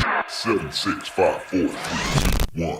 7, 6, 5, 4, 3, 2, 1.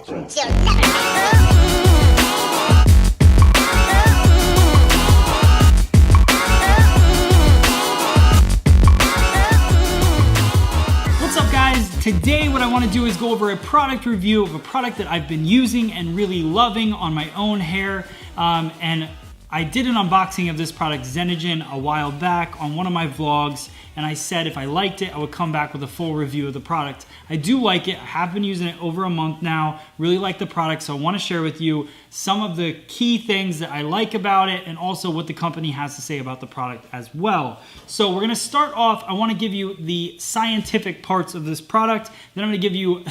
What's up, guys? Today what I want to do is go over a product review of a product that I've been using and really loving on my own hair. And I did an unboxing of this product, Zenagen, a while back on one of my vlogs, and I said if I liked it, I would come back with a full review of the product. I do like it. I have been using it over a month now. Really like the product, so I want to share with you some of the key things that I like about it and also what the company has to say about the product as well. So we're going to start off. I want to give you the scientific parts of this product. Then I'm going to give you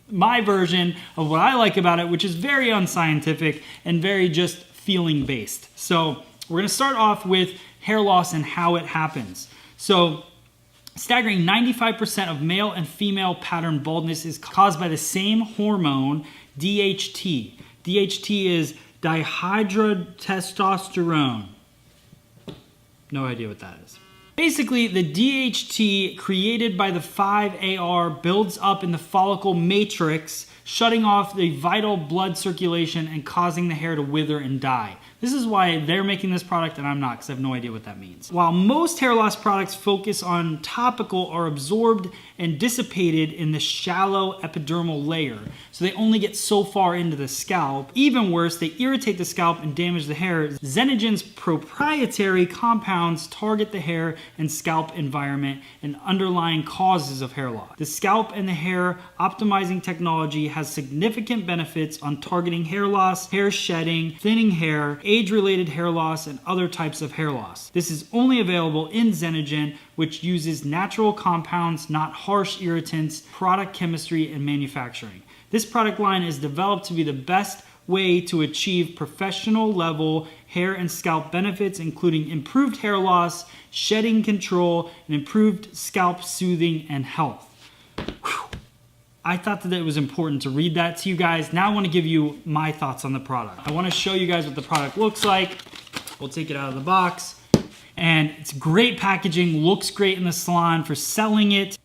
my version of what I like about it, which is very unscientific and very just feeling based. So we're going to start off with hair loss and how it happens. So staggering 95% of male and female pattern baldness is caused by the same hormone, DHT. DHT is dihydrotestosterone. No idea what that is. Basically, the DHT created by the 5-AR builds up in the follicle matrix, shutting off the vital blood circulation and causing the hair to wither and die. This is why they're making this product and I'm not, because I have no idea what that means. While most hair loss products focus on topical or absorbed and dissipated in the shallow epidermal layer, so they only get so far into the scalp. Even worse, they irritate the scalp and damage the hair. Zenagen's proprietary compounds target the hair and scalp environment and underlying causes of hair loss. The scalp and the hair optimizing technology has significant benefits on targeting hair loss, hair shedding, thinning hair, age-related hair loss, and other types of hair loss. This is only available in Zenagen, which uses natural compounds, not harsh irritants, product chemistry, and manufacturing. This product line is developed to be the best way to achieve professional level hair and scalp benefits, including improved hair loss, shedding control, and improved scalp soothing and health. Whew. I thought that it was important to read that to you guys. Now I want to give you my thoughts on the product. I want to show you guys what the product looks like. We'll take it out of the box. And it's great packaging, looks great in the salon for selling it.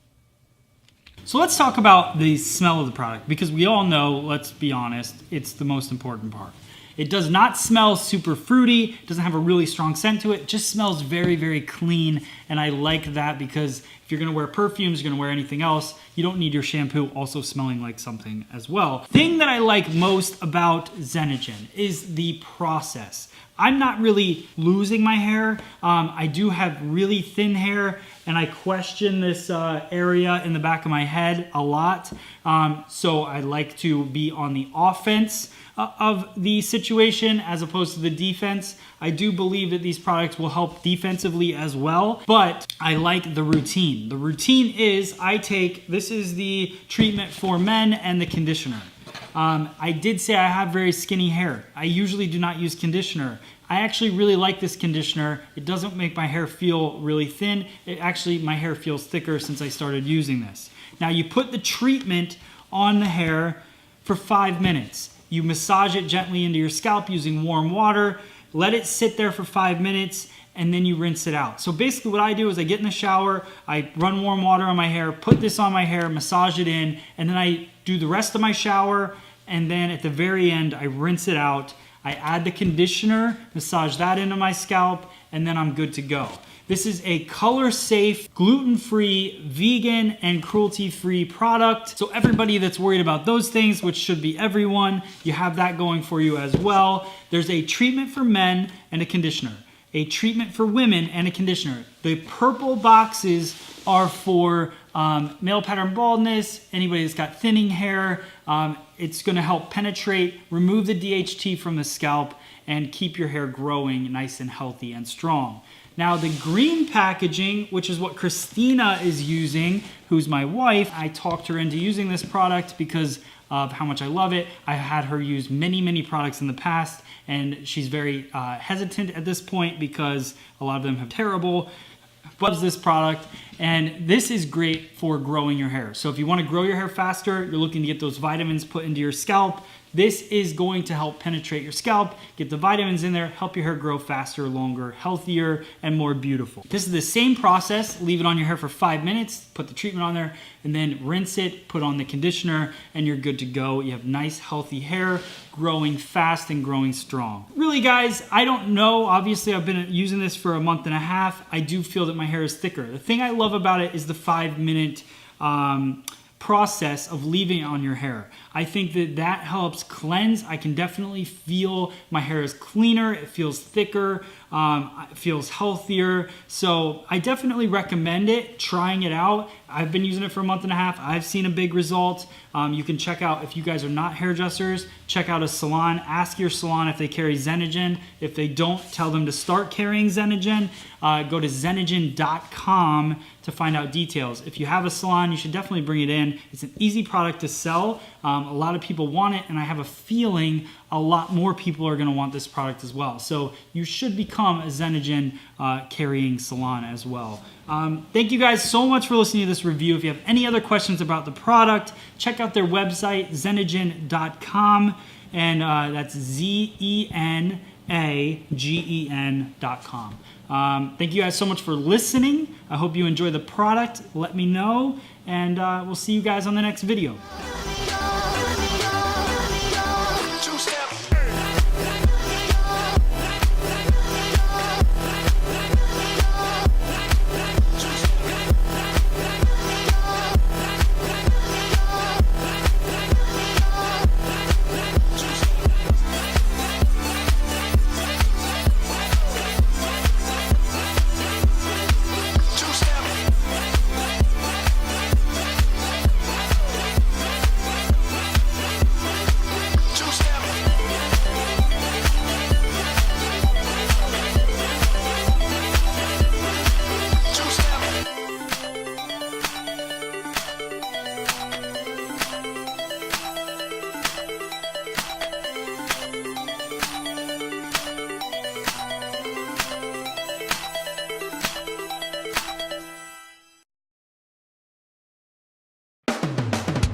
So let's talk about the smell of the product, because we all know, let's be honest, it's the most important part. It does not smell super fruity, it doesn't have a really strong scent to it, just smells very, very clean, and I like that because if you're gonna wear perfumes, you're gonna wear anything else, you don't need your shampoo also smelling like something as well. Thing that I like most about Zenagen is the process. I'm not really losing my hair. I do have really thin hair, and I question this area in the back of my head a lot. So I like to be on the offense of the situation as opposed to the defense. I do believe that these products will help defensively as well, but I like the routine. The routine is this is the treatment for men and the conditioner. I did say I have very skinny hair. I usually do not use conditioner. I actually really like this conditioner. It doesn't make my hair feel really thin. My hair feels thicker since I started using this. Now you put the treatment on the hair for 5 minutes. You massage it gently into your scalp using warm water, let it sit there for 5 minutes, and then you rinse it out. So basically what I do is I get in the shower, I run warm water on my hair, put this on my hair, massage it in, and then I do the rest of my shower, and then at the very end, I rinse it out. I add the conditioner, massage that into my scalp, and then I'm good to go. This is a color-safe, gluten-free, vegan, and cruelty-free product. So everybody that's worried about those things, which should be everyone, you have that going for you as well. There's a treatment for men and a conditioner. A treatment for women and a conditioner. The purple boxes are for male pattern baldness, anybody that's got thinning hair. It's gonna help penetrate, remove the DHT from the scalp, and keep your hair growing nice and healthy and strong. Now the green packaging, which is what Christina is using, who's my wife, I talked her into using this product because of how much I love it. I've had her use many, many products in the past, and she's very hesitant at this point because a lot of them have terrible. Loves this product, And this is great for growing your hair. So if you want to grow your hair faster, you're looking to get those vitamins put into your scalp, this is going to help penetrate your scalp, get the vitamins in there, help your hair grow faster, longer, healthier, and more beautiful. This is the same process. Leave it on your hair for 5 minutes, put the treatment on there, and then rinse it, put on the conditioner, and you're good to go. You have nice, healthy hair, growing fast and growing strong. Really, guys, I don't know. Obviously, I've been using this for a month and a half. I do feel that my hair is thicker. The thing I love about it is the 5-minute process of leaving it on your hair. I think that helps cleanse. I can definitely feel my hair is cleaner, it feels thicker, it feels healthier. So I definitely recommend it, trying it out. I've been using it for a month and a half. I've seen a big result. You can check out, if you guys are not hairdressers, check out a salon. Ask your salon if they carry Zenagen. If they don't, tell them to start carrying Zenagen. Go to Zenagen.com to find out details. If you have a salon, you should definitely bring it in. It's an easy product to sell. A lot of people want it, and I have a feeling a lot more people are going to want this product as well. So you should become a Zenagen carrying salon as well. Thank you guys so much for listening to this review. If you have any other questions about the product, check out their website, Zenagen.com, and that's Zenagen.com. Thank you guys so much for listening. I hope you enjoy the product. Let me know, and we'll see you guys on the next video.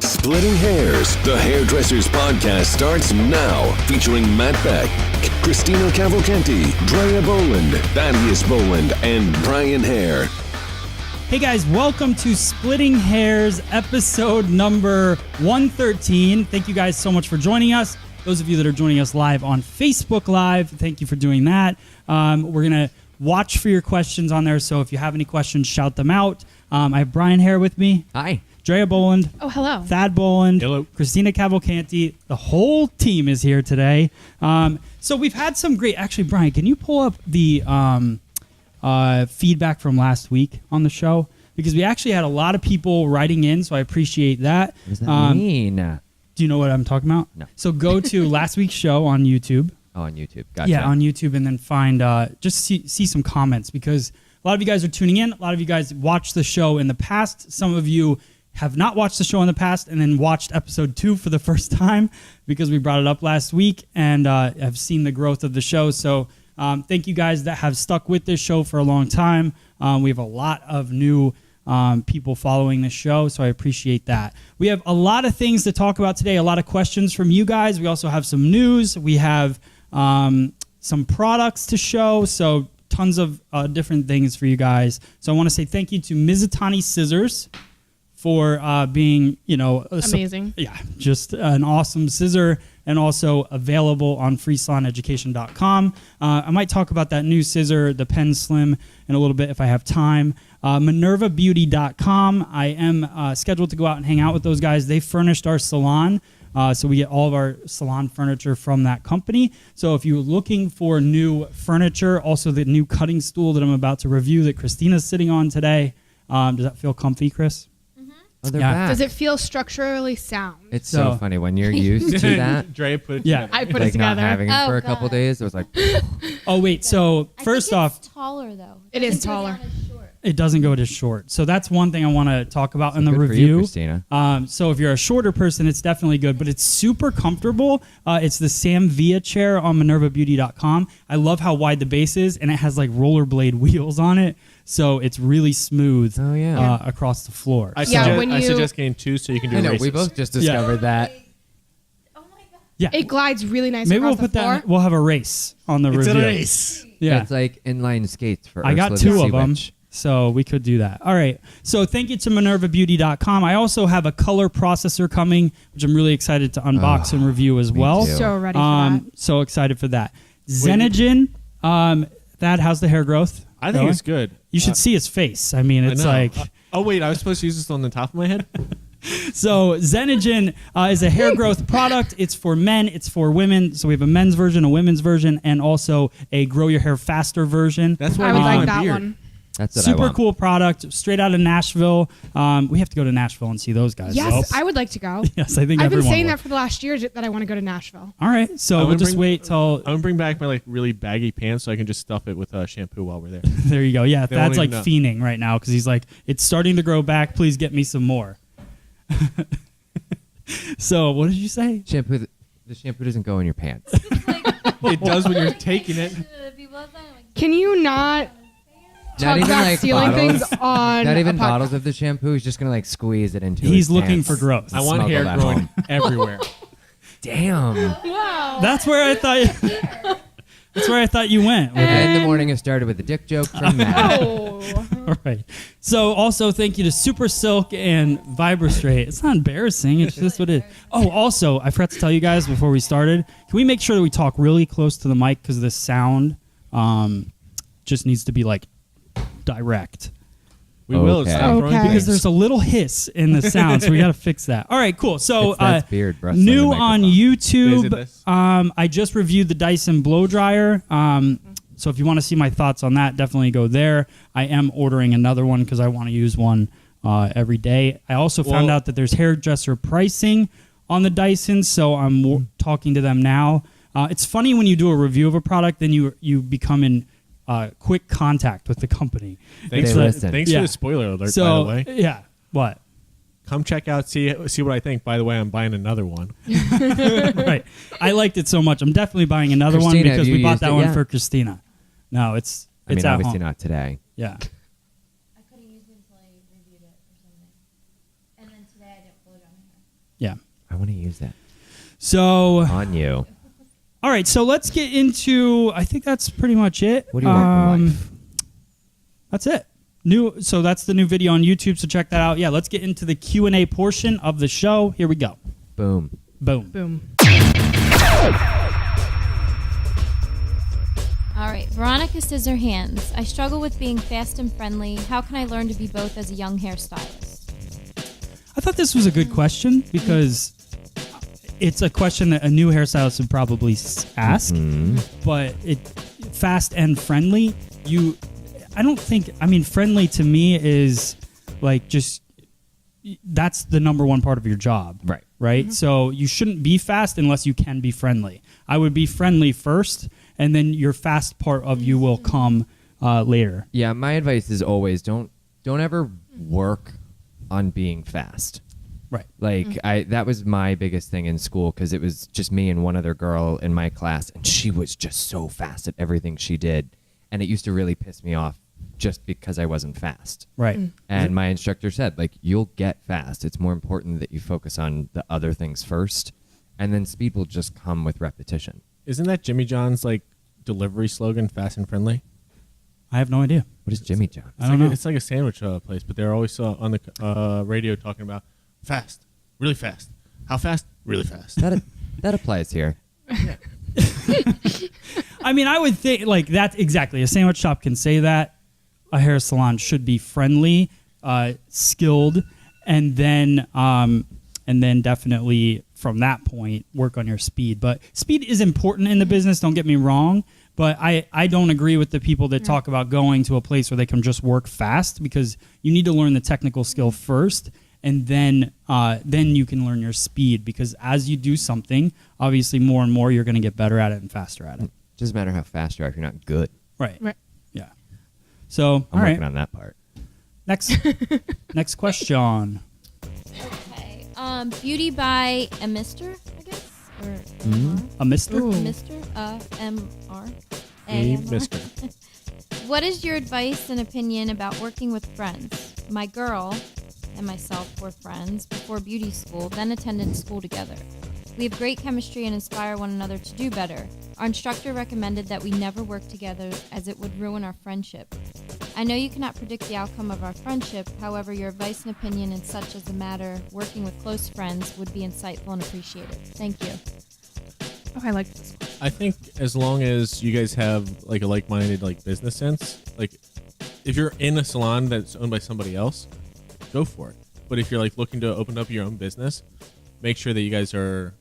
Splitting Hairs, the Hairdressers Podcast starts now, featuring Matt Beck, Christina Cavalcanti, Drea Boland, Thaddeus Boland, and Brian Hare. Hey guys, welcome to Splitting Hairs, episode number 113. Thank you guys so much for joining us. Those of you that are joining us live on Facebook Live, thank you for doing that. We're going to watch for your questions on there, so if you have any questions, shout them out. I have Brian Hare with me. Hi. Drea Boland. Oh, hello. Thad Boland. Hello. Christina Cavalcanti. The whole team is here today. So we've had some great... Actually, Brian, can you pull up the feedback from last week on the show? Because we actually had a lot of people writing in, so I appreciate that. What does that mean? Do you know what I'm talking about? No. So go to last week's show on YouTube. Oh, on YouTube. Gotcha. Yeah, on YouTube, and then find... just see some comments, because a lot of you guys are tuning in. A lot of you guys watched the show in the past. Some of you have not watched the show in the past and then watched episode 2 for the first time because we brought it up last week, and have seen the growth of the show. So thank you guys that have stuck with this show for a long time. We have a lot of new people following the show, so I appreciate that. We have a lot of things to talk about today, a lot of questions from you guys. We also have some news. We have some products to show, so tons of different things for you guys. So I want to say thank you to Mizutani Scissors for being, amazing. Just an awesome scissor, and also available on freesalon.education.com. I might talk about that new scissor, the Pen Slim, in a little bit if I have time. MinervaBeauty.com. I am scheduled to go out and hang out with those guys. They furnished our salon, so we get all of our salon furniture from that company. So if you're looking for new furniture, also the new cutting stool that I'm about to review that Christina's sitting on today. Does that feel comfy, Chris? Oh, they're Yeah. back. Does it feel structurally sound? It's so funny when you're used to that. Dre put it Yeah. I put like it together. not having it Oh, for a couple God. days, it was like, Oh, wait. So I first think off, it's taller though. It is Doesn't go taller. down as short. it doesn't go to short. So that's one thing I want to talk about in the good for you, review. Christina. So if you're a shorter person, it's definitely good, but it's super comfortable. It's the Sam Via chair on MinervaBeauty.com. I love how wide the base is, and it has like rollerblade wheels on it. so it's really smooth. Oh, yeah. Across the floor. I Yeah, suggest, when I you- suggest getting 2 so you can do I know. races. We both just discovered that. Yeah, It glides really nice maybe we'll across put the floor. that. We'll have a race on the It's review. a race. Yeah, It's like inline skates for I got Ursula the 2 Sea of them, Witch. so we could do that. All right. So thank you to MinervaBeauty.com. I also have a color processor coming, which I'm really excited to unbox and review as well. too. So ready for that. So excited for that. Zenagen. How's the hair growth? I think going? it's good. You should see his face. I mean, I it's know. like. Oh, wait. I was supposed to use this on the top of my head? So Zenagen is a hair growth product. It's for men. It's for women. So we have a men's version, a women's version, and also a grow your hair faster version. That's why I I would use like my that beard. one. That's what I Super want. cool product, straight out of Nashville. We have to go to Nashville and see those guys. Yes, So- I would like to go. yes, I think I've been everyone saying will. that for the last year that I want to go to Nashville. All right, so I'm we'll gonna just bring- wait till. I'm going to bring back my like really baggy pants so I can just stuff it with shampoo while we're there. There you go. Yeah, They Thad's like won't even fiending right now because he's like, it's starting to grow back. Please get me some more. So what did you say? Shampoo. The shampoo doesn't go in your pants. It does when you're taking it. Can you not talk even, about like, stealing bottles. things on Not even a podcast? bottles of the shampoo. He's just gonna like squeeze it into. He's his looking pants. for growth. I want Smuggle hair that growing home. everywhere. Damn. Wow. That's where I thought. That's where I thought you went. with it. And the morning has started with a dick joke from Matt. Oh. All right. So also thank you to Super Silk and Vibrastrate. It's not embarrassing. It's just what it is. Oh, also, I forgot to tell you guys before we started, can we make sure that we talk really close to the mic because the sound just needs to be like direct. We will. It's Okay. not throwing Okay. Because things. there's a little hiss in the sound, so we got to fix that. All right, cool. So It's Matt's beard bristling new the on microphone. Is it YouTube. this? I just reviewed the Dyson blow dryer. So if you want to see my thoughts on that, definitely go there. I am ordering another one because I want to use one every day. I also found Well- out that there's hairdresser pricing on the Dyson, so I'm talking to them now. It's funny when you do a review of a product, then you become in quick contact with the company. Thanks, It's for, like- listen. thanks Yeah. for the spoiler alert, So by the way. yeah, what? Come check out, see what I think. By the way, I'm buying another one. Right. I liked it so much. I'm definitely buying another one Christina, have because you we bought used that it one yet? for Christina. No, it's I mean, at obviously home. not today. Yeah. I couldn't use it until I reviewed it or something. And then today I didn't put it on my hair. Yeah. I want to use that So, on you. all right. So let's get into. I think that's pretty much it. What do you want in life? That's it. So that's the new video on YouTube. So check that out. Yeah. Let's get into the Q&A portion of the show. Here we go. Boom. Boom. Boom. All right, Veronica Scissorhands. I struggle with being fast and friendly. How can I learn to be both as a young hairstylist? I thought this was a good question because it's a question that a new hairstylist would probably ask. But it fast and friendly. I don't think. I mean, friendly to me is like just that's the number one part of your job. Right. Right. So you shouldn't be fast unless you can be friendly. I would be friendly first, and then your fast part of you will come later. Yeah, my advice is always don't ever work on being fast. Right. Like that was my biggest thing in school because it was just me and one other girl in my class, and she was just so fast at everything she did, and it used to really piss me off just because I wasn't fast. Right. And my instructor said, like, you'll get fast. It's more important that you focus on the other things first, and then speed will just come with repetition. Isn't that Jimmy John's like delivery slogan, fast and friendly? I have no idea. What is Jimmy John? I don't know. It's like a sandwich place, but they're always on the radio talking about fast, really fast. How fast? Really fast. That applies here. I mean, I would think like that exactly. A sandwich shop can say that. A hair salon should be friendly, skilled, and then definitely from that point work on your speed. But speed is important in the business. Don't get me wrong. But I don't agree with the people that talk about going to a place where they can just work fast because you need to learn the technical skill first, and then you can learn your speed. Because as you do something, obviously more and more you're going to get better at it and faster at it. Doesn't matter how fast you are if you're not good. Right. Right. Yeah. So I'm all right. working on that part. Next question. Okay. Beauty by a Mister, I guess? Or A mister? Ooh. Mr. M-R. A mister. What is your advice and opinion about working with friends? My girl and myself were friends before beauty school, then attended school together. We have great chemistry and inspire one another to do better. Our instructor recommended that we never work together as it would ruin our friendship. I know you cannot predict the outcome of our friendship. However, your advice and opinion in such as a matter working with close friends would be insightful and appreciated. Thank you. Oh, I like this. I think as long as you guys have like a like-minded like business sense, like if you're in a salon that's owned by somebody else, go for it. But if you're like looking to open up your own business, make sure that you guys are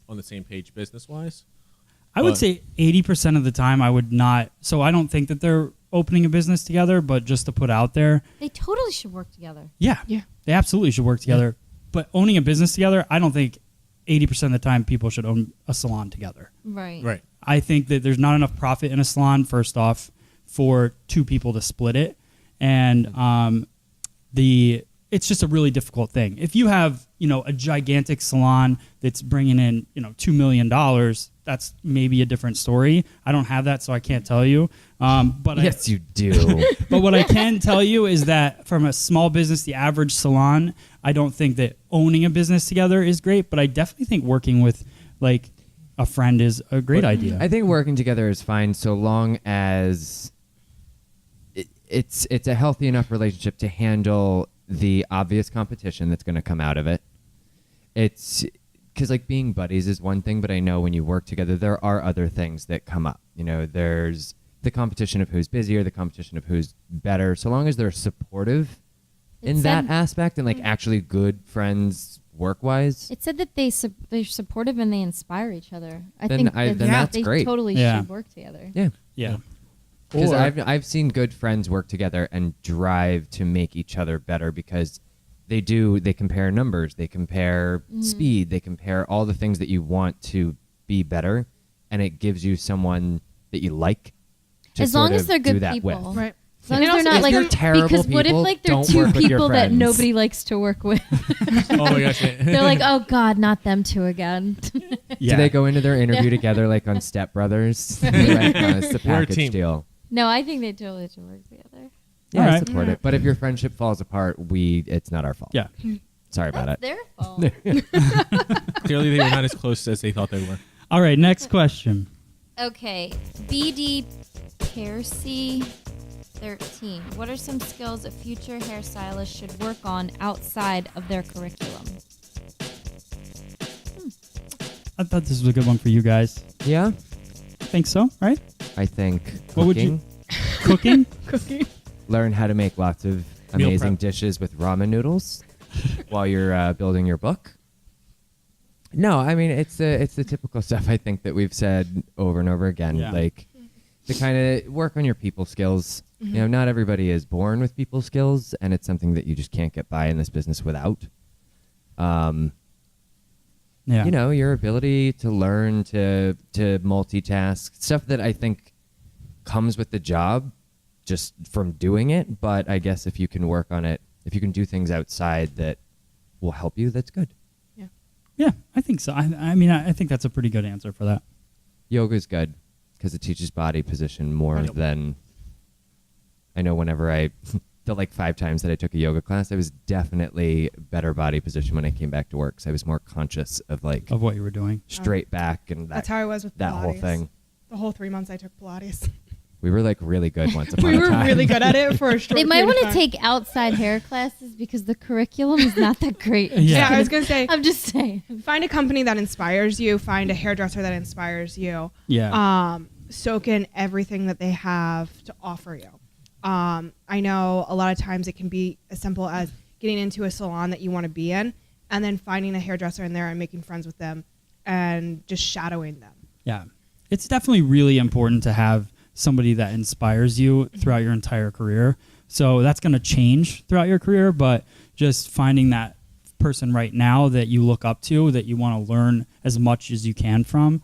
on the same page business-wise. I would say 80% of the time I would not. So I don't think that they're opening a business together, but just to put out there. They totally should work together. Yeah. They absolutely should work together. But owning a business together, I don't think 80% of the time people should own a salon together. Right. I think that there's not enough profit in a salon, first off, for two people to split it. And it's just a really difficult thing. If you have, a gigantic salon that's bringing in, $2 million, that's maybe a different story. I don't have that, so I can't tell you. But Yes, you do. But what I can tell you is that from a small business, the average salon, I don't think that owning a business together is great, but I definitely think working with like a friend is a great idea. I think working together is fine so long as it's a healthy enough relationship to handle the obvious competition that's going to come out of it. It's because like being buddies is one thing, but I know when you work together, there are other things that come up. There's the competition of who's busier, the competition of who's better. So long as they're supportive in that aspect and like actually good friends work-wise. It said that they're supportive and they inspire each other. I Then think then that's they great. totally should work together. Yeah. Because I've seen good friends work together and drive to make each other better because they compare numbers, they compare speed, they compare all the things that you want to be better, and it gives you someone that you like to as long sort as of they're do good that people. with. Right. As long as they're not If like they're terrible because what if people, like they're don't two work with your people that friends. nobody likes to work with? Oh my gosh. They're like, oh God, not them two again. Yeah. Do they go into their interview together like on Step Brothers? Like, it's the We're a package team. deal. No, I think they totally should work together. Yeah, All I right. support it. But if your friendship falls apart, it's not our fault. Yeah. Sorry about That's it. their fault. Clearly, they were not as close as they thought they were. All right, next question. Okay, BD Piercy 13. What are some skills a future hairstylist should work on outside of their curriculum? I thought this was a good one for you guys. Yeah, I think so, right? I think What would you- cooking, Cooking? learn how to make lots of Meal amazing prep. dishes with ramen noodles while you're building your book. No, I mean it's the typical stuff I think that we've said over and over again. Yeah. Like to kind of work on your people skills. Not everybody is born with people skills, and it's something that you just can't get by in this business without. Yeah. Your ability to learn to multitask, stuff that I think comes with the job just from doing it. But I guess if you can work on it, if you can do things outside that will help you, that's good. Yeah, I think so. I mean, I think that's a pretty good answer for that. Yoga's good because it teaches body position more Yep. than I know. Whenever the like 5 times that I took a yoga class, I was definitely better body position when I came back to work. So I was more conscious of like Of what you were doing. straight back and That's how I was with Pilates. that whole thing. The whole 3 months I took Pilates. We were like really good once upon We a were time. really good at it for a short They might period want of to time. take outside hair classes because the curriculum is not that great. Yeah. Yeah, I was going to say, I'm just saying. find a company that inspires you. Find a hairdresser that inspires you. Yeah. Soak in everything that they have to offer you. I know a lot of times it can be as simple as getting into a salon that you want to be in and then finding a hairdresser in there and making friends with them and just shadowing them. Yeah. It's definitely really important to have somebody that inspires you throughout your entire career. So that's going to change throughout your career, but just finding that person right now that you look up to, that you want to learn as much as you can from.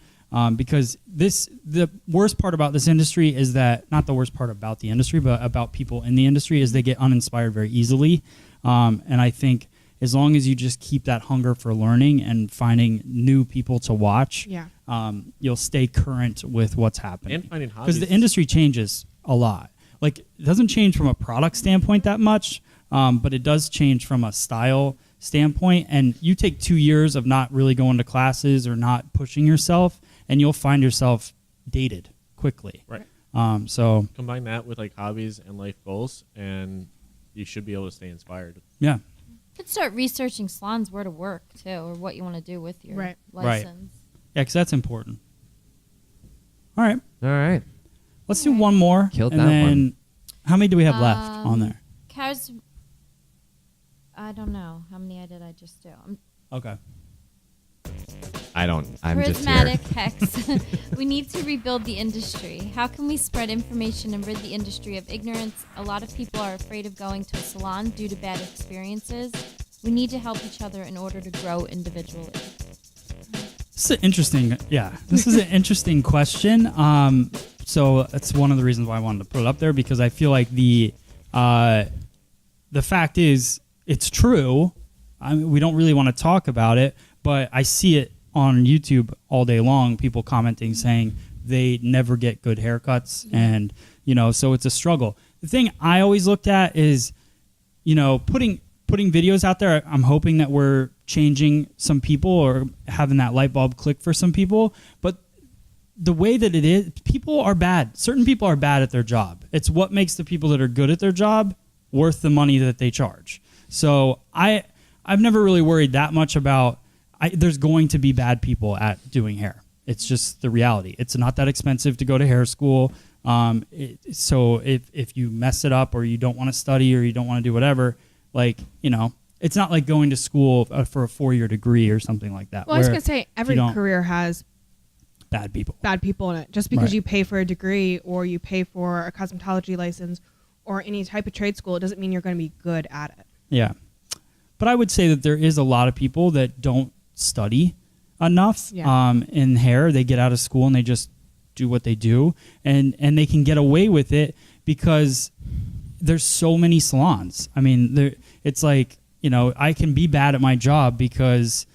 Because the worst part about this industry is that, not the worst part about the industry, but about people in the industry, is they get uninspired very easily. And I think as long as you just keep that hunger for learning and finding new people to watch, Yeah. you'll stay current with what's happening. And finding Because hobbies. the industry changes a lot. like, it doesn't change from a product standpoint that much, but it does change from a style standpoint. And you take 2 years of not really going to classes or not pushing yourself, and you'll find yourself dated quickly. Right. So Combine that with like hobbies and life goals, and you should be able to stay inspired. yeah. You could start researching salons where to work too, or what you want to do with your Right. license. Yeah, because that's important. All right. All right. Let's do one more. Killed and that then, one. How many do we have left on there? Cars. I don't know how many did I just do. Okay. I'm just here. Charismatic Hex. We need to rebuild the industry. How can we spread information and rid the industry of ignorance? A lot of people are afraid of going to a salon due to bad experiences. We need to help each other in order to grow individually. This is interesting. Yeah, this is an interesting question. So that's one of the reasons why I wanted to put it up there, because I feel like the fact is it's true. I mean, we don't really want to talk about it, but I see it on YouTube all day long. People commenting saying they never get good haircuts, and so it's a struggle. The thing I always looked at is, putting videos out there. I'm hoping that we're changing some people or having that light bulb click for some people. But the way that it is, people are bad. Certain people are bad at their job. It's what makes the people that are good at their job worth the money that they charge. So I've never really worried that much about, there's going to be bad people at doing hair. It's just the reality. It's not that expensive to go to hair school. So if you mess it up, or you don't want to study, or you don't want to do whatever, it's not like going to school for a 4-year degree or something like that. Well, I was going to say, every career has bad people in it. Just because Right. you pay for a degree, or you pay for a cosmetology license, or any type of trade school, it doesn't mean you're going to be good at it. Yeah. But I would say that there is a lot of people that don't study enough in hair. They get out of school and they just do what they do, and they can get away with it because there's so many salons. I mean, it's like, I can be bad at my job because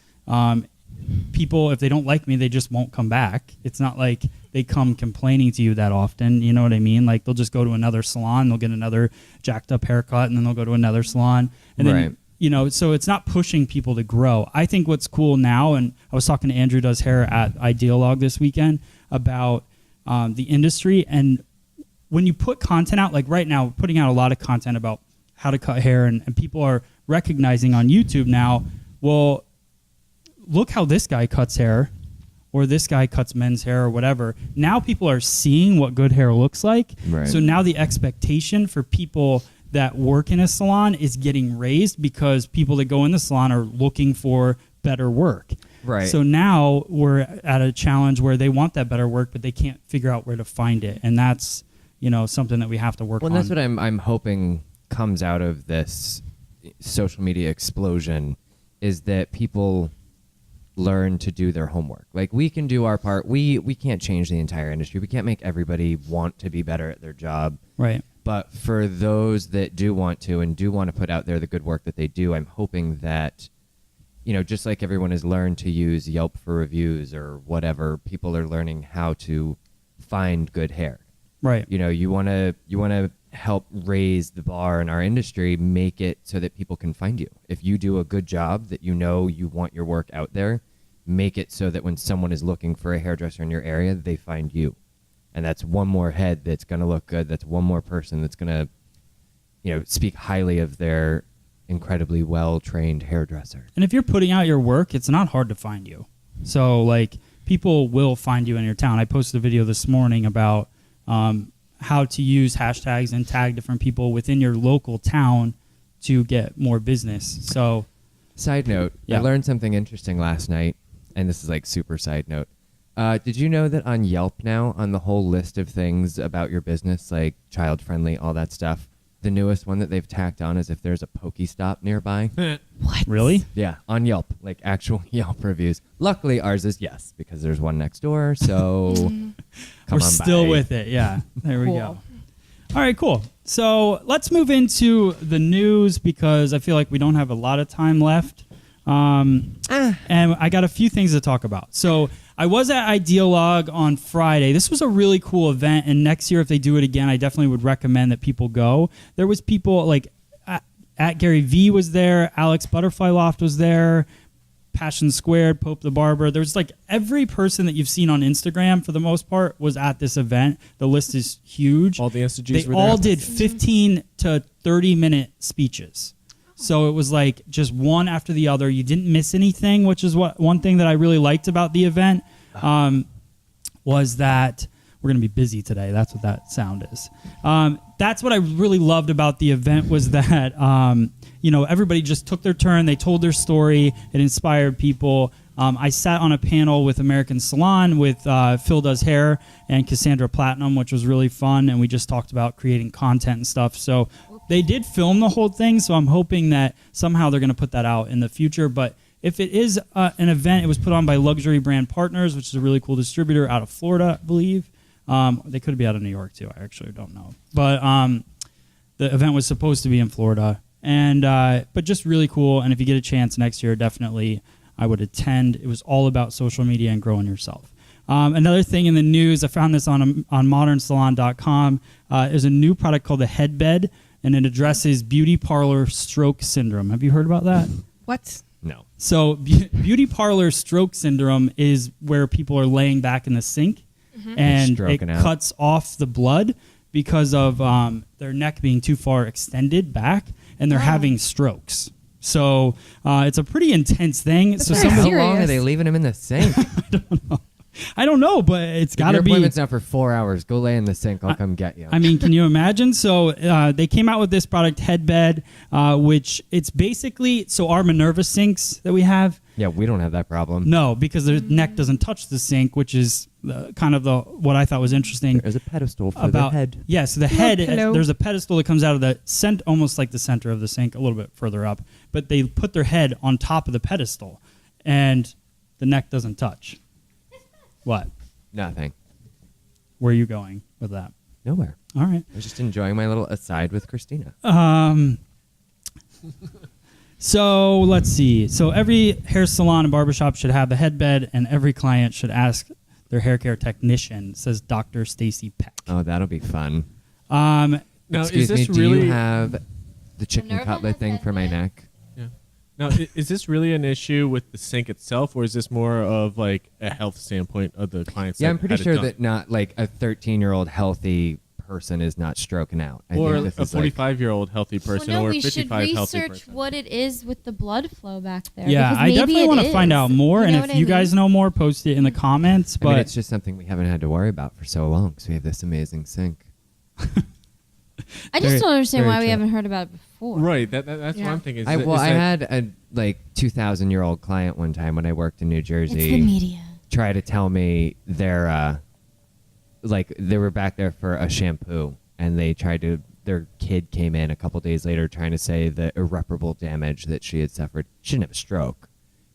people, if they don't like me, they just won't come back. It's not like they come complaining to you that often. You know what I mean? Like, they'll just go to another salon, they'll get another jacked up haircut, and then they'll go to another salon. And then, so it's not pushing people to grow. I think what's cool now, and I was talking to Andrew Does Hair at Idealog this weekend about the industry. And when you put content out, like right now, we're putting out a lot of content about how to cut hair, and people are recognizing on YouTube now, well, look how this guy cuts hair, or this guy cuts men's hair, or whatever. Now people are seeing what good hair looks like. Right. So now the expectation for people that work in a salon is getting raised, because people that go in the salon are looking for better work. Right. So now we're at a challenge where they want that better work, but they can't figure out where to find it. And that's, something that we have to work on. Well, that's what I'm hoping comes out of this social media explosion, is that people learn to do their homework. Like, we can do our part. We can't change the entire industry. We can't make everybody want to be better at their job. Right. But for those that do want to, and do want to put out there the good work that they do, I'm hoping that, just like everyone has learned to use Yelp for reviews or whatever, people are learning how to find good hair. Right. You want to help raise the bar in our industry, make it so that people can find you. If you do a good job, that you want your work out there, make it so that when someone is looking for a hairdresser in your area, they find you. And that's one more head that's going to look good. That's one more person that's going to, speak highly of their incredibly well-trained hairdresser. And if you're putting out your work, it's not hard to find you. So, like, people will find you in your town. I posted a video this morning about how to use hashtags and tag different people within your local town to get more business. So, side note, I learned something interesting last night, and this is like super side note. Did you know that on Yelp now, on the whole list of things about your business, like child-friendly, all that stuff, the newest one that they've tacked on is if there's a Pokestop nearby? What? Really? Yeah, on Yelp, like actual Yelp reviews. Luckily, ours is yes, because there's one next door, so We're still with it. Yeah, there we go. All right, cool. So let's move into the news, because I feel like we don't have a lot of time left. And I got a few things to talk about. So I was at Ideologue on Friday. This was a really cool event, and next year if they do it again, I definitely would recommend that people go. There was people like at Gary V was there, Alex Butterfly Loft was there, Passion Squared, Pope the Barber. There's like every person that you've seen on Instagram for the most part was at this event. The list is huge. All the SDGs They were all there. did 15 to 30-minute speeches. So it was like just one after the other. You didn't miss anything, which is one thing that I really liked about the event was that we're going to be busy today. That's what that sound is. That's what I really loved about the event was that, everybody just took their turn. They told their story. It inspired people. I sat on a panel with American Salon with Phil Does Hair and Cassandra Platinum, which was really fun. And we just talked about creating content and stuff. So they did film the whole thing. So I'm hoping that somehow they're going to put that out in the future. But if it is an event, it was put on by Luxury Brand Partners, which is a really cool distributor out of Florida, I believe. They could be out of New York too. I actually don't know. But the event was supposed to be in Florida, and but just really cool. And if you get a chance next year, definitely I would attend. It was all about social media and growing yourself. Another thing in the news, I found this on modernsalon.com. There's a new product called the Headbed, and it addresses beauty parlor stroke syndrome. Have you heard about that? What? No. So beauty parlor stroke syndrome is where people are laying back in the sink and it Stroking out. cuts off the blood because of their neck being too far extended back, and they're having strokes. So it's a pretty intense thing. That's So very somebody, How long are serious. they leaving him in the sink? I don't know, but it's got Your to be. appointment's now for 4 hours. Go lay in the sink. I'll come get you. I mean, can you imagine? So they came out with this product, Headbed, which it's basically, so our Minerva sinks that we have, yeah, we don't have that problem. no, because their neck doesn't touch the sink, which is kind of what I thought was interesting. There's a pedestal for About the head. Yeah, so the head, hello. there's a pedestal that comes out of the almost like the center of the sink, a little bit further up, but they put their head on top of the pedestal, and the neck doesn't touch. What? Nothing. Where are you going with that? Nowhere. All right. I was just enjoying my little aside with Christina. So let's see. So every hair salon and barbershop should have a headbed, and every client should ask their hair care technician, says Dr. Stacy Peck. Oh, that'll be fun. Now, Excuse is this me, really do you have the chicken Minerva cutlet has thing for my headband? neck? Yeah. Now, is this really an issue with the sink itself, or is this more of like a health standpoint of the clients? Yeah, that I'm pretty had it sure done? that not like a 13-year-old healthy person is not stroking out. I or think a this is like, 45-year-old healthy person, well, no, or a we should 55 healthy research person. what it is with the blood flow back there. Yeah, because I maybe definitely it want to find is. out more, You and know if what I you guys mean? know more, post it in the comments. I mean, But it's just something we haven't had to worry about for so long because we have this amazing sink. I just Very- don't understand very why we true. havenking heard about it before. Right. That's what Yeah. I'm thinking. I had a like 2,000-year-old client one time when I worked in New It's Jersey the media. try to tell me their like they were back there for a shampoo and their kid came in a couple days later trying to say the irreparable damage that she had suffered. She didn't have a stroke,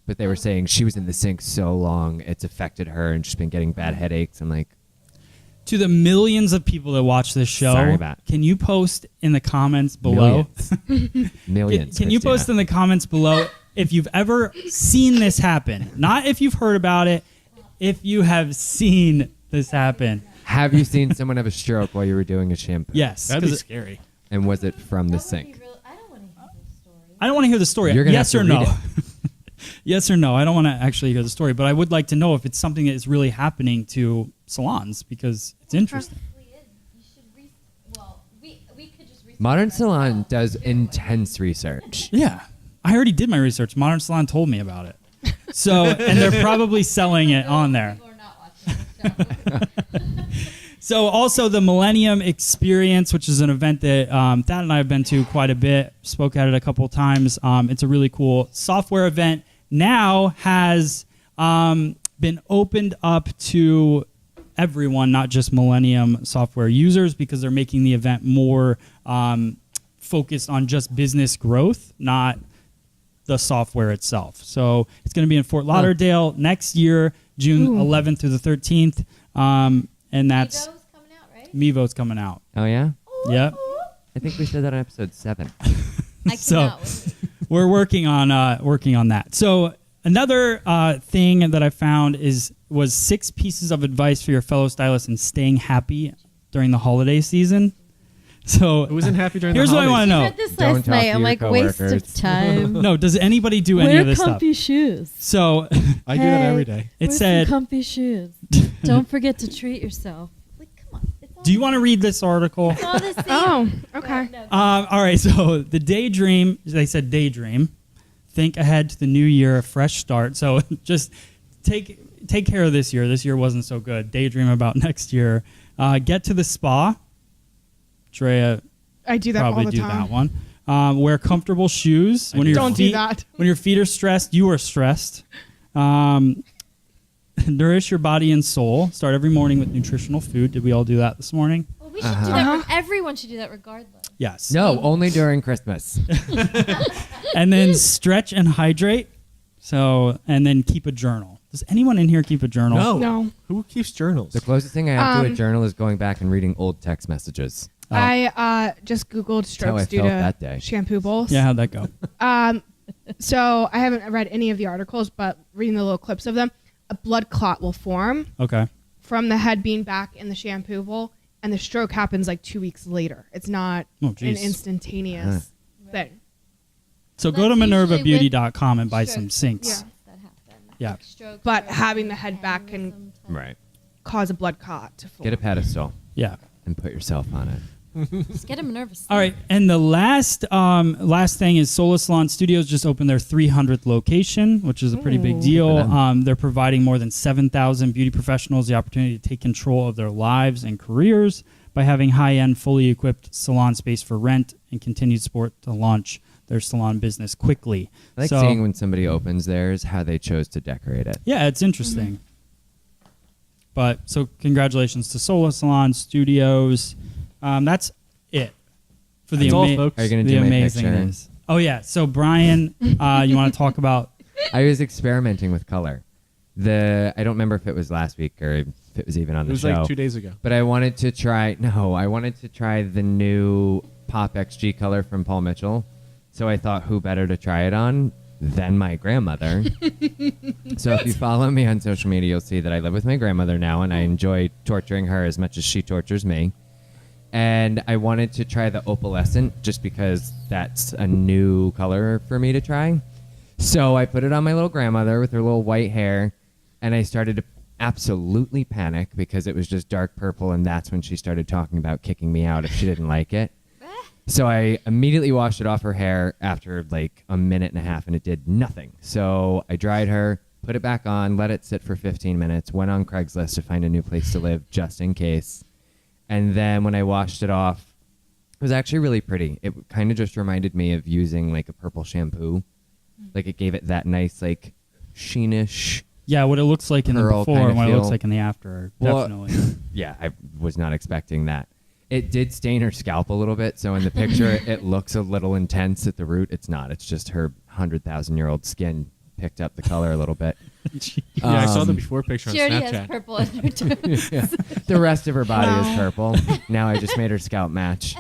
but they were saying she was in the sink so long it's affected her and she's been getting bad headaches. I'm like, to the millions of people that watch this show, Sorry about- can you post in the comments below? millions. Can you post in the comments below if you've ever seen this happen? Not if you've heard about it, if you have seen this happen. Have you seen someone have a stroke while you were doing a shampoo? Yes. That'd be 'cause scary. And was it from the sink? I don't want to hear this story. I don't want to hear the story. You're gonna Yes have or to no? read Yes or no? I don't want to actually hear the story, but I would like to know if it's something that is really happening to salons because it's interesting. We could just research Modern that. Salon does intense research. Yeah. I already did my research. Modern Salon told me about it. So, and they're probably selling it on there. People are not watching this show. So also the Millennium Experience, which is an event that Thad and I have been to quite a bit, spoke at it a couple of times. It's a really cool software event. Now has been opened up to everyone, not just Millennium software users, because they're making the event more focused on just business growth, not the software itself. So it's going to be in Fort Lauderdale next year, June 11th through the 13th. And that's Evo's coming out, right? Mevo's coming out. Oh, yeah? Yep. I think we said that on episode 7. I So- cannot wait. We're working on that. So Another thing that I found was 6 pieces of advice for your fellow stylists in staying happy during the holiday season. So Who wasn't happy during here's the what I holidays? want to I know. read this Don't last talk night. to I'm your like, waste of coworkers. time. No, does anybody do any Wear of this comfy stuff? shoes. So I do that every day. it Wear said, some comfy shoes. Don't forget to treat yourself. Like, come on. It's all, do you want to read this article? it's all the same. Oh, okay. No. All right, so the daydream, they said daydream. Think ahead to the new year, a fresh start. So just take care of this year. This year wasn't so good. Daydream about next year. Get to the spa. Drea I do that probably all the do time. that one. Wear comfortable shoes. When your Don't do feet, that. When your feet are stressed, you are stressed. Nourish your body and soul. Start every morning with nutritional food. Did we all do that this morning? Well, we should do that. Everyone should do that regardless. Yes. No, only during Christmas. And then stretch and hydrate. So, and then keep a journal. Does anyone in here keep a journal? No. Who keeps journals? The closest thing I have to a journal is going back and reading old text messages. Oh. I just Googled how I strokes due felt to that day. shampoo bowls. Yeah, how'd that go? So I haven't read any of the articles, but reading the little clips of them, a blood clot will form Okay. from the head being back in the shampoo bowl, and the stroke happens like 2 weeks later. It's not Oh, an geez. instantaneous thing. So go to That's usually minervabeauty.com and buy with some sinks. Yeah. That happen. Yeah. Like strokes But or having the head back can sometimes. Right. cause a blood clot to form. Get a pedestal Yeah. and put yourself on it. Just get him nervous. All right, and the last thing is Sola Salon Studios just opened their 300th location, which is a pretty big deal. Good for them. They're providing more than 7,000 beauty professionals the opportunity to take control of their lives and careers by having high-end, fully equipped salon space for rent and continued support to launch their salon business quickly. I like So- seeing when somebody opens theirs, how they chose to decorate it. Yeah, it's interesting. But so congratulations to Sola Salon Studios. That's it for the That's all, folks. Are you going to the do my amazingness. Oh yeah. So Brian, you want to talk about? picture? I was experimenting with color. I don't remember if it was last week or if it was even on It the was show. like 2 days ago. But I wanted to try the new Pop XG color from Paul Mitchell. So I thought, who better to try it on than my grandmother? So if you follow me on social media, you'll see that I live with my grandmother now, and I enjoy torturing her as much as she tortures me. And I wanted to try the opalescent just because that's a new color for me to try. So I put it on my little grandmother with her little white hair, and I started to absolutely panic because it was just dark purple, and that's when she started talking about kicking me out if she didn't like it. So I immediately washed it off her hair after like a minute and a half, and it did nothing. So I dried her, put it back on, let it sit for 15 minutes, went on Craigslist to find a new place to live just in case. And then when I washed it off, it was actually really pretty. It kind of just reminded me of using like a purple shampoo. Like it gave it that nice like sheenish. Yeah, what it looks like in the Pearl before kinda and what it looks feel. like in the after. Well, Definitely. Yeah, I was not expecting that. It did stain her scalp a little bit, so in the picture it looks a little intense at the root. It's not. It's just her 100,000-year-old skin picked up the color a little bit. Yeah, I saw the before picture on She already has Snapchat. purple undertones. Yeah. The rest of her body is purple. Now I just made her scalp match.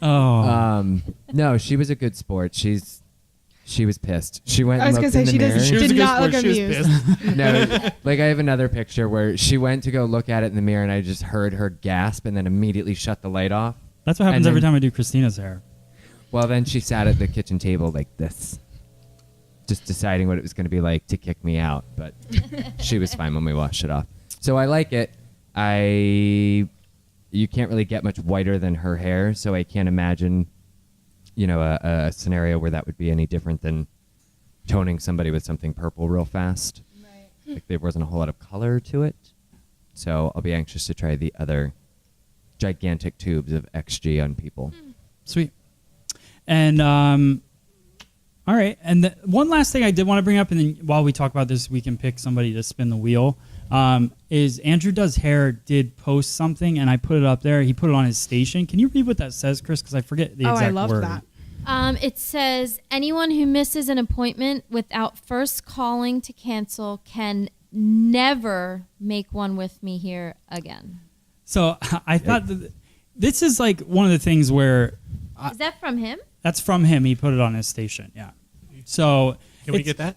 Oh. No, she was a good sport. She was pissed. She went I and was looked gonna say in the she mirror. doesn't. was Did a good not look sport. She was amused. No, like I have another picture where she went to go look at it in the mirror, and I just heard her gasp and then immediately shut the light off. That's what happens and every then- time I do Christina's hair. Well, then she sat at the kitchen table like this, just deciding what it was going to be like to kick me out. But she was fine when we washed it off. So I like it. You can't really get much whiter than her hair, so I can't imagine, a scenario where that would be any different than toning somebody with something purple real fast. Right. Like there wasn't a whole lot of color to it. So I'll be anxious to try the other gigantic tubes of XG on people. Sweet. And all right. And one last thing I did want to bring up, and then while we talk about this, we can pick somebody to spin the wheel. Is Andrew Does Hair did post something, and I put it up there. He put it on his station. Can you read what that says, Chris? Because I forget the Oh, exact I loved word. that. It says anyone who misses an appointment without first calling to cancel can never make one with me here again. So I thought this is like one of the things where Is that from him? that's from him. He put it on his station. Yeah. So Can we it's- get that?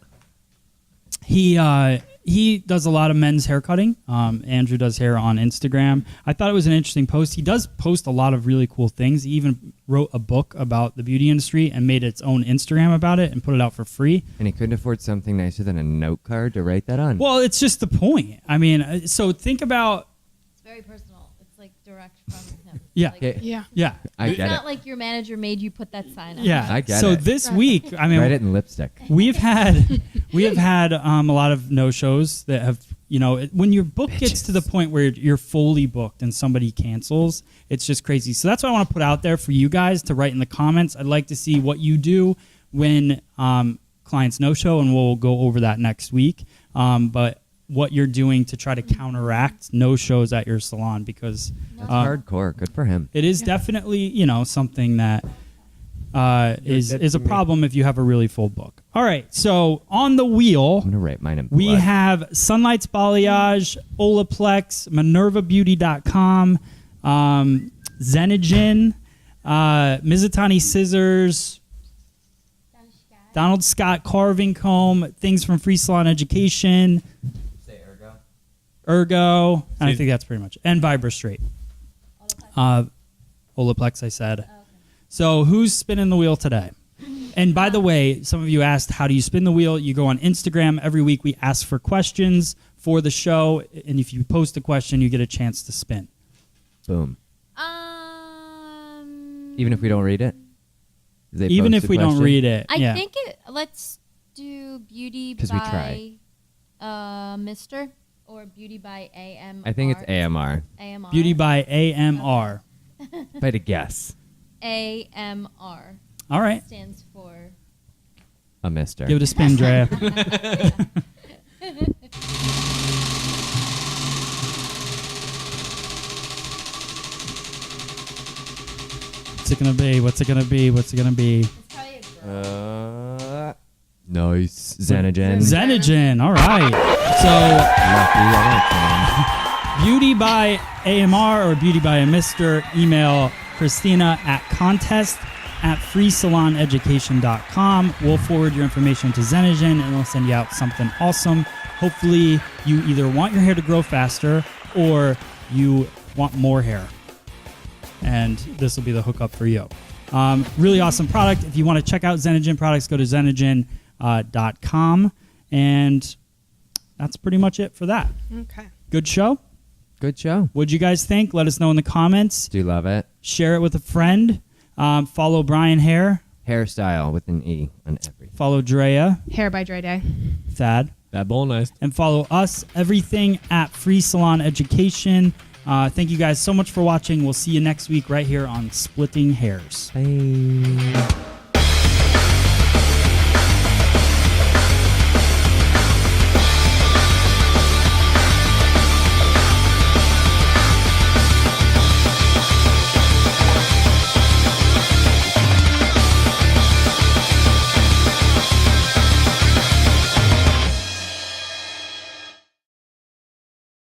He does a lot of men's hair cutting. Andrew does hair on Instagram. I thought it was an interesting post. He does post a lot of really cool things. He even wrote a book about the beauty industry and made its own Instagram about it and put it out for free. And he couldn't afford something nicer than a note card to write that on. Well, it's just the point. I mean, so think about... It's very personal. It's like direct from him. Yeah. Like, Yeah. Yeah. I it's get not it. like your manager made you put that sign on. Yeah. I get so it. this week, I mean... Write it in lipstick. We have had a lot of no-shows that have, when your book gets to the point where you're fully booked and somebody cancels, it's just crazy. So that's what I want to put out there for you guys to write in the comments. I'd like to see what you do when clients no-show, and we'll go over that next week. But what you're doing to try to counteract no-shows at your salon, because That's hardcore. Good for him. it is definitely, something that is a problem if you have a really full book. All right, so on the wheel, I'm gonna write mine in we blood. have Sunlight's Balayage, Olaplex, MinervaBeauty.com, Zenagen, Mizutani Scissors, Donald Scott Carving Comb, things from Free Salon Education, Say Ergo, and I think that's pretty much it. And Vibrastraight. Olaplex, I said. So who's spinning the wheel today? And by the way, some of you asked, how do you spin the wheel? You go on Instagram. Every week we ask for questions for the show. And if you post a question, you get a chance to spin. Boom. Even if we don't read it? Even if we don't read it. I think let's do Beauty 'Cause we by try. Mr. or Beauty by AMR. I think it's AMR. AMR. Beauty by AMR. If I had to guess. AMR All right. stands for. A mister. Give it a spin, Drea. What's it gonna be? What's it gonna be? What's it gonna be? It's probably a girl. Nice. Zenagen. Zenagen. All right. So Lucky. I like Beauty by AMR or Beauty by a Mister, email Christina at contest@freesaloneducation.com. We'll forward your information to Zenagen and we'll send you out something awesome. Hopefully you either want your hair to grow faster or you want more hair. And this will be the hookup for you. Really awesome product. If you want to check out Zenagen products, go to Zenagen.com. And that's pretty much it for that. Okay. Good show. Good show. What'd you guys think? Let us know in the comments. Do you love it? Share it with a friend. Follow Brian Hare. Hairstyle with an E on every. Follow Drea. Hair by Dre Day. Thad. That bowl nice. And follow us, everything at Free Salon Education. Thank you guys so much for watching. We'll see you next week right here on Splitting Hairs. Bye.